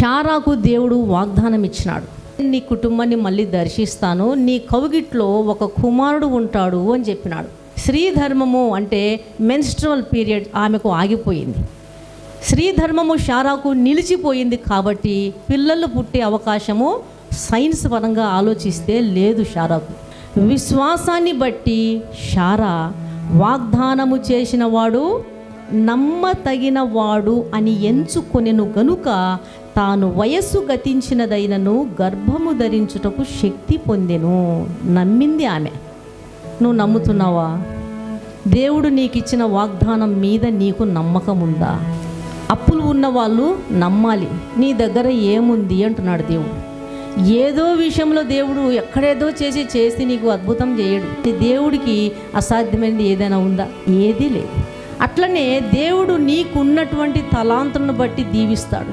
శారాకు దేవుడు వాగ్దానం ఇచ్చినాడు, నీ కుటుంబాన్ని మళ్ళీ దర్శిస్తాను, నీ కౌగిట్లో ఒక కుమారుడు ఉంటాడు అని చెప్పినాడు. స్త్రీ ధర్మము అంటే మెన్స్ట్రువల్ పీరియడ్ ఆమెకు ఆగిపోయింది. స్త్రీ ధర్మము శారాకు నిలిచిపోయింది కాబట్టి పిల్లలు పుట్టే అవకాశము సైన్స్ పరంగా ఆలోచిస్తే లేదు శారాకు. విశ్వాసాన్ని బట్టి శారా వాగ్దానము చేసిన వాడు నమ్మతగిన వాడు అని ఎంచుకొనెను గనుక తాను వయస్సు గతించినదైనను గర్భము ధరించుటకు శక్తి పొందెను. నమ్మింది ఆమె. నువ్వు నమ్ముతున్నావా? దేవుడు నీకు ఇచ్చిన వాగ్దానం మీద నీకు నమ్మకం ఉందా? అప్పులు ఉన్న వాళ్ళు నమ్మాలి. నీ దగ్గర ఏముంది అంటున్నాడు దేవుడు. ఏదో విషయంలో దేవుడు ఎక్కడేదో చేసి నీకు అద్భుతం చేయడు. దేవుడికి అసాధ్యమైనది ఏదైనా ఉందా? ఏదీ లేదు. అట్లనే దేవుడు నీకున్నటువంటి తలాంతులను బట్టి దీవిస్తాడు.